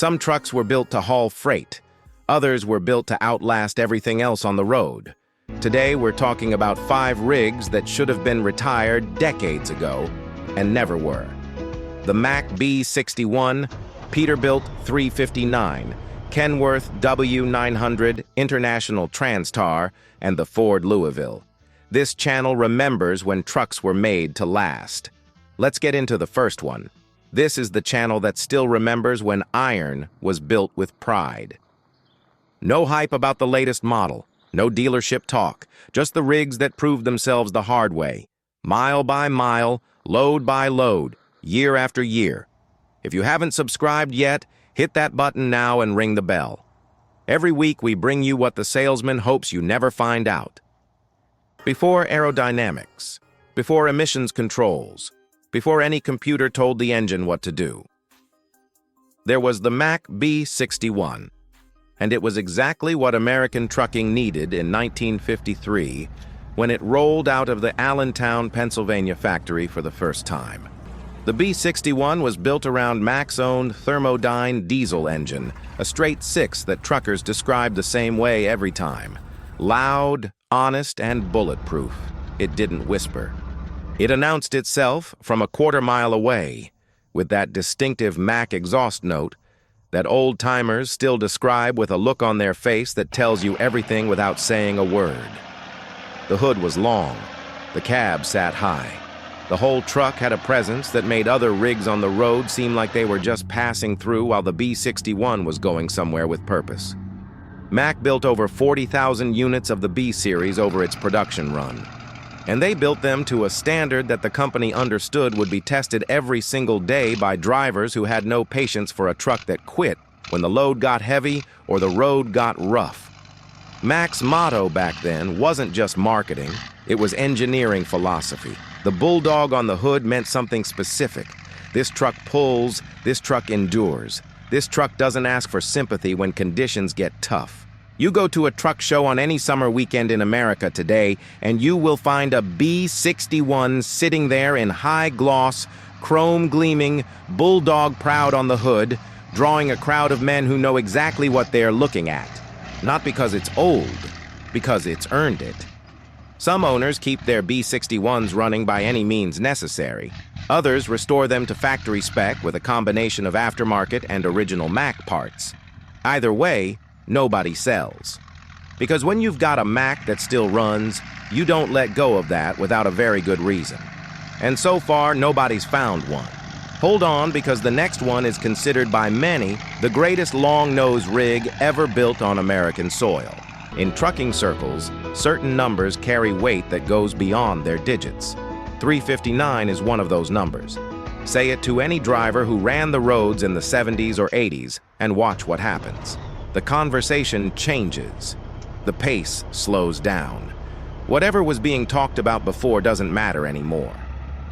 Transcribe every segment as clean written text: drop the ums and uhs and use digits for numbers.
Some trucks were built to haul freight. Others were built to outlast everything else on the road. Today, we're talking about 5 rigs that should have been retired decades ago and never were. The Mack B61, Peterbilt 359, Kenworth W900, International Transtar, and the Ford Louisville. This channel remembers when trucks were made to last. Let's get into the first one. This is the channel that still remembers when iron was built with pride. No hype about the latest model, no dealership talk, just the rigs that proved themselves the hard way, mile by mile, load by load, year after year. If you haven't subscribed yet, hit that button now and ring the bell. Every week we bring you what the salesman hopes you never find out. Before aerodynamics, before emissions controls, before any computer told the engine what to do, there was the Mack B61. And it was exactly what American trucking needed in 1953 when it rolled out of the Allentown, Pennsylvania factory for the first time. The B61 was built around Mack's own Thermodyne diesel engine, a straight 6 that truckers described the same way every time. Loud, honest, and bulletproof. It didn't whisper. It announced itself from a quarter-mile away, with that distinctive Mack exhaust note that old-timers still describe with a look on their face that tells you everything without saying a word. The hood was long. The cab sat high. The whole truck had a presence that made other rigs on the road seem like they were just passing through while the B61 was going somewhere with purpose. Mack built over 40,000 units of the B-Series over its production run. And they built them to a standard that the company understood would be tested every single day by drivers who had no patience for a truck that quit when the load got heavy or the road got rough. Mack's motto back then wasn't just marketing, it was engineering philosophy. The bulldog on the hood meant something specific. This truck pulls, this truck endures. This truck doesn't ask for sympathy when conditions get tough. You go to a truck show on any summer weekend in America today, and you will find a B61 sitting there in high gloss, chrome gleaming, bulldog proud on the hood, drawing a crowd of men who know exactly what they're looking at. Not because it's old, because it's earned it. Some owners keep their B61s running by any means necessary. Others restore them to factory spec with a combination of aftermarket and original Mack parts. Either way, nobody sells. Because when you've got a Mack that still runs, you don't let go of that without a very good reason. And so far, nobody's found one. Hold on, because the next one is considered by many the greatest long-nose rig ever built on American soil. In trucking circles, certain numbers carry weight that goes beyond their digits. 359 is one of those numbers. Say it to any driver who ran the roads in the 70s or 80s and watch what happens. The conversation changes. The pace slows down. Whatever was being talked about before doesn't matter anymore.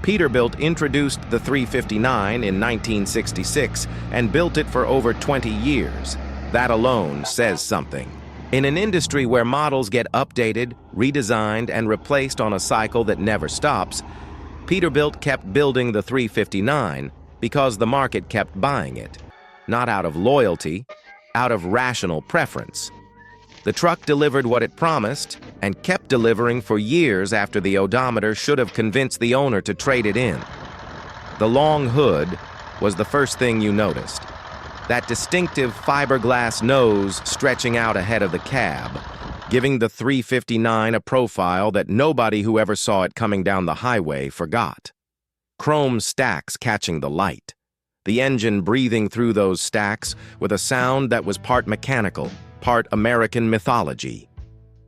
Peterbilt introduced the 359 in 1966 and built it for over 20 years. That alone says something. In an industry where models get updated, redesigned, and replaced on a cycle that never stops, Peterbilt kept building the 359 because the market kept buying it. Not out of loyalty, out of rational preference. The truck delivered what it promised and kept delivering for years after the odometer should have convinced the owner to trade it in. The long hood was the first thing you noticed. That distinctive fiberglass nose stretching out ahead of the cab, giving the 359 a profile that nobody who ever saw it coming down the highway forgot. Chrome stacks catching the light. The engine breathing through those stacks with a sound that was part mechanical, part American mythology.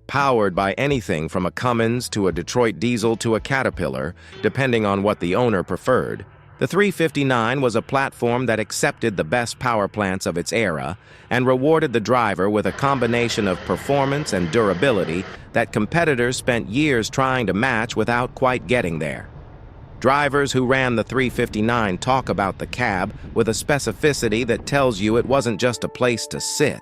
Powered by anything from a Cummins to a Detroit diesel to a Caterpillar, depending on what the owner preferred, the 359 was a platform that accepted the best power plants of its era and rewarded the driver with a combination of performance and durability that competitors spent years trying to match without quite getting there. Drivers who ran the 359 talk about the cab with a specificity that tells you it wasn't just a place to sit.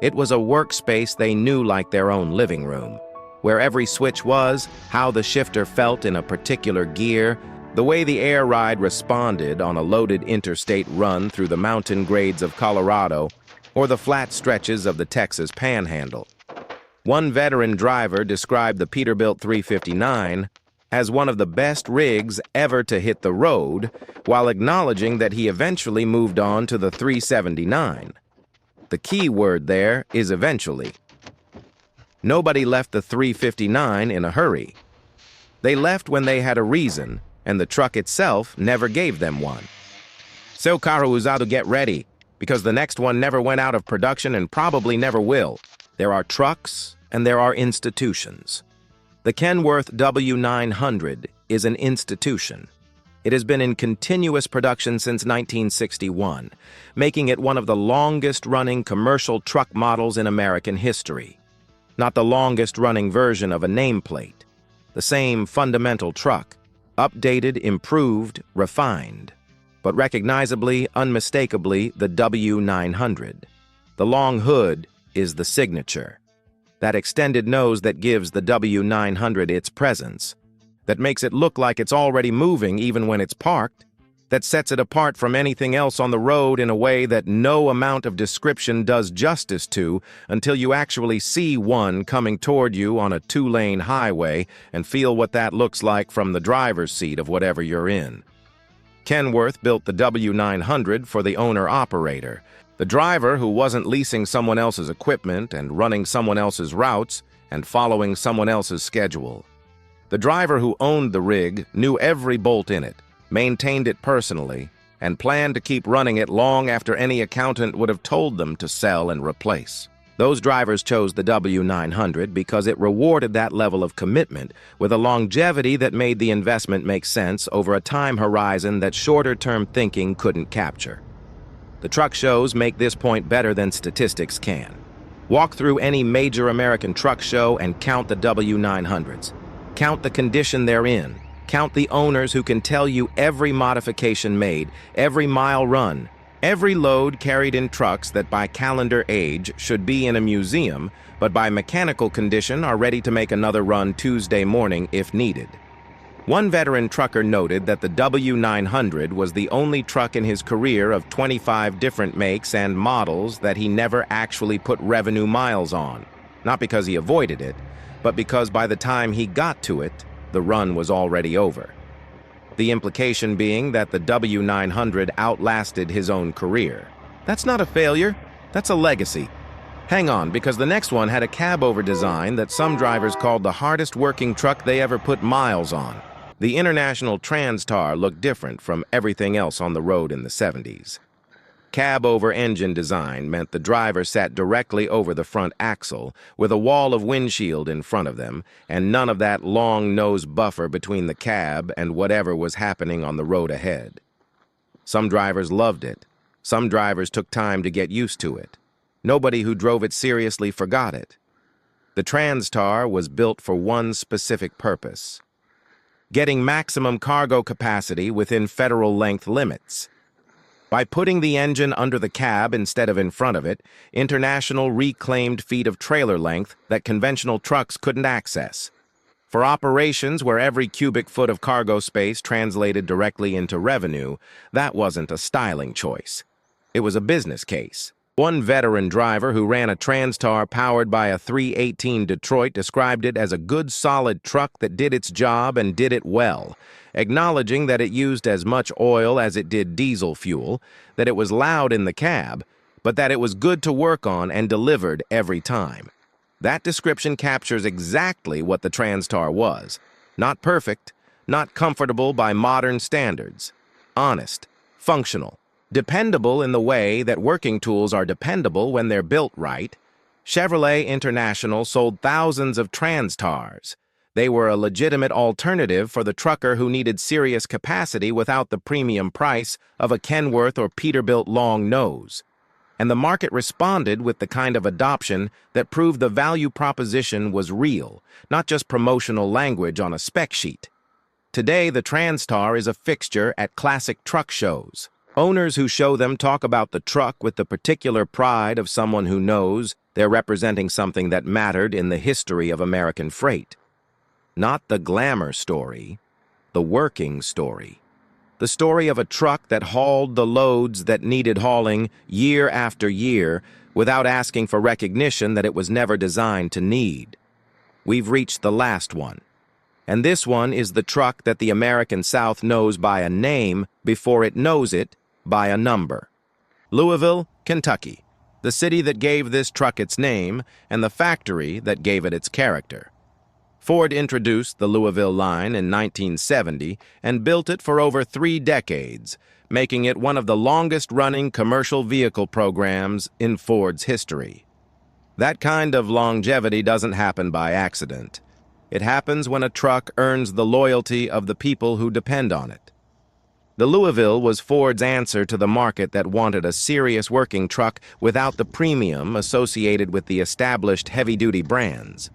It was a workspace they knew like their own living room, where every switch was, how the shifter felt in a particular gear, The way the air ride responded on a loaded interstate run through the mountain grades of Colorado or the flat stretches of the Texas Panhandle. One veteran driver described the Peterbilt 359 as one of the best rigs ever to hit the road, while acknowledging that he eventually moved on to the 379. The key word there is eventually. Nobody left the 359 in a hurry. They left when they had a reason, and the truck itself never gave them one. Seu carro usado, get ready, because the next one never went out of production and probably never will. There are trucks and there are institutions. The Kenworth W900 is an institution. It has been in continuous production since 1961, making it one of the longest-running commercial truck models in American history. Not the longest-running version of a nameplate. The same fundamental truck, updated, improved, refined, but recognizably, unmistakably, the W900. The long hood is the signature. That extended nose that gives the W900 its presence, that makes it look like it's already moving even when it's parked, that sets it apart from anything else on the road in a way that no amount of description does justice to until you actually see one coming toward you on a two-lane highway and feel what that looks like from the driver's seat of whatever you're in. Kenworth built the W900 for the owner-operator, the driver who wasn't leasing someone else's equipment and running someone else's routes and following someone else's schedule. The driver who owned the rig knew every bolt in it, maintained it personally, and planned to keep running it long after any accountant would have told them to sell and replace. Those drivers chose the W900 because it rewarded that level of commitment with a longevity that made the investment make sense over a time horizon that shorter-term thinking couldn't capture. The truck shows make this point better than statistics can. Walk through any major American truck show and count the W900s. Count the condition they're in. Count the owners who can tell you every modification made, every mile run, every load carried in trucks that by calendar age should be in a museum, but by mechanical condition are ready to make another run Tuesday morning if needed. One veteran trucker noted that the W900 was the only truck in his career of 25 different makes and models that he never actually put revenue miles on, not because he avoided it, but because by the time he got to it, the run was already over. The implication being that the W900 outlasted his own career. That's not a failure, that's a legacy. Hang on, because the next one had a cab-over design that some drivers called the hardest working truck they ever put miles on. The International Transtar looked different from everything else on the road in the 70s. Cab-over engine design meant the driver sat directly over the front axle with a wall of windshield in front of them and none of that long nose buffer between the cab and whatever was happening on the road ahead. Some drivers loved it. Some drivers took time to get used to it. Nobody who drove it seriously forgot it. The Transtar was built for one specific purpose: getting maximum cargo capacity within federal length limits. By putting the engine under the cab instead of in front of it, International reclaimed feet of trailer length that conventional trucks couldn't access. For operations where every cubic foot of cargo space translated directly into revenue, that wasn't a styling choice. It was a business case. One veteran driver who ran a Transtar powered by a 318 Detroit described it as a good, solid truck that did its job and did it well, acknowledging that it used as much oil as it did diesel fuel, that it was loud in the cab, but that it was good to work on and delivered every time. That description captures exactly what the Transtar was. Not perfect, not comfortable by modern standards. Honest, functional, dependable in the way that working tools are dependable when they're built right. Chevrolet International sold thousands of Transtars. They were a legitimate alternative for the trucker who needed serious capacity without the premium price of a Kenworth or Peterbilt long nose. And the market responded with the kind of adoption that proved the value proposition was real, not just promotional language on a spec sheet. Today, the Transtar is a fixture at classic truck shows. Owners who show them talk about the truck with the particular pride of someone who knows they're representing something that mattered in the history of American freight. Not the glamour story, the working story. The story of a truck that hauled the loads that needed hauling year after year without asking for recognition that it was never designed to need. We've reached the last one. And this one is the truck that the American South knows by a name before it knows it by a number. Louisville, Kentucky, the city that gave this truck its name and the factory that gave it its character. Ford introduced the Louisville line in 1970 and built it for over 3 decades, making it one of the longest-running commercial vehicle programs in Ford's history. That kind of longevity doesn't happen by accident. It happens when a truck earns the loyalty of the people who depend on it. The Louisville was Ford's answer to the market that wanted a serious working truck without the premium associated with the established heavy-duty brands.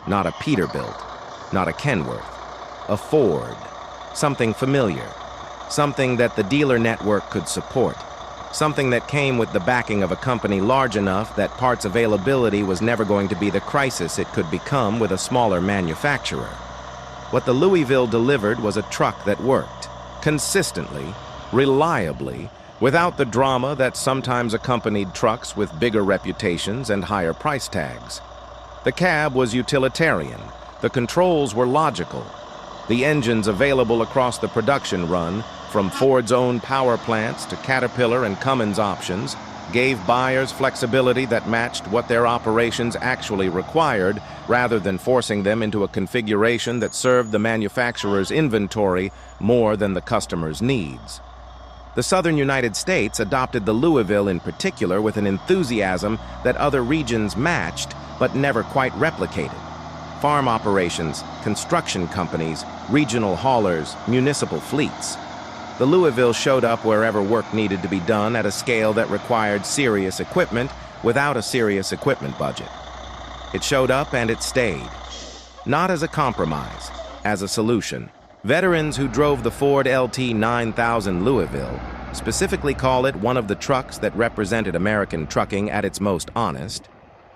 Not a Peterbilt, not a Kenworth, a Ford, something familiar, something that the dealer network could support, something that came with the backing of a company large enough that parts availability was never going to be the crisis it could become with a smaller manufacturer. What the Louisville delivered was a truck that worked, consistently, reliably, without the drama that sometimes accompanied trucks with bigger reputations and higher price tags. The cab was utilitarian, the controls were logical, the engines available across the production run, from Ford's own power plants to Caterpillar and Cummins options, gave buyers flexibility that matched what their operations actually required, rather than forcing them into a configuration that served the manufacturer's inventory more than the customer's needs. The southern United States adopted the Louisville in particular with an enthusiasm that other regions matched but never quite replicated. Farm operations, construction companies, regional haulers, municipal fleets. The Louisville showed up wherever work needed to be done at a scale that required serious equipment without a serious equipment budget. It showed up and it stayed. Not as a compromise, as a solution. Veterans who drove the Ford LT 9000 Louisville specifically call it one of the trucks that represented American trucking at its most honest,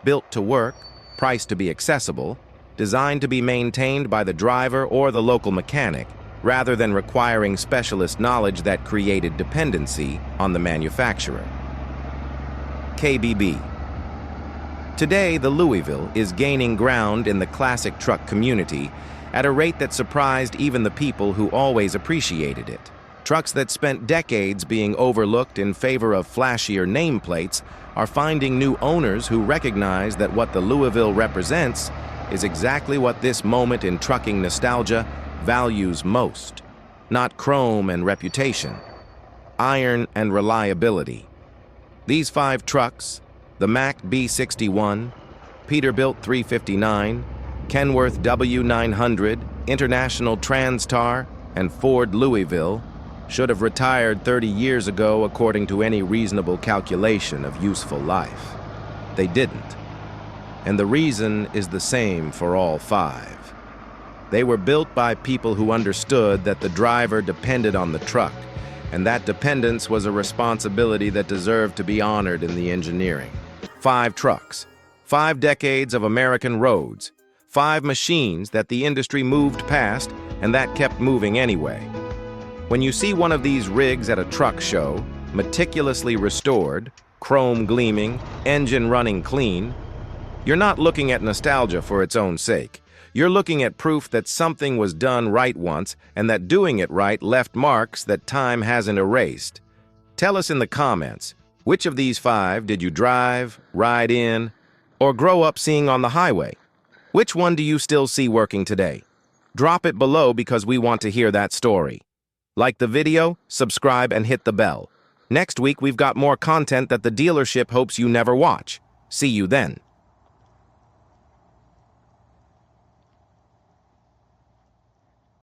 built to work, priced to be accessible, designed to be maintained by the driver or the local mechanic, rather than requiring specialist knowledge that created dependency on the manufacturer. KBB. Today, the Louisville is gaining ground in the classic truck community at a rate that surprised even the people who always appreciated it. Trucks that spent decades being overlooked in favor of flashier nameplates are finding new owners who recognize that what the Louisville represents is exactly what this moment in trucking nostalgia values most. Not chrome and reputation, iron and reliability. These 5 trucks, the Mack B61, Peterbilt 359, Kenworth W900, International Transtar, and Ford Louisville, should have retired 30 years ago according to any reasonable calculation of useful life. They didn't. And the reason is the same for all 5. They were built by people who understood that the driver depended on the truck, and that dependence was a responsibility that deserved to be honored in the engineering. 5 trucks, 5 decades of American roads, 5 machines that the industry moved past and that kept moving anyway. When you see one of these rigs at a truck show, meticulously restored, chrome gleaming, engine running clean, you're not looking at nostalgia for its own sake. You're looking at proof that something was done right once and that doing it right left marks that time hasn't erased. Tell us in the comments, which of these 5 did you drive, ride in, or grow up seeing on the highway? Which one do you still see working today? Drop it below because we want to hear that story. Like the video, subscribe, and hit the bell. Next week we've got more content that the dealership hopes you never watch. See you then.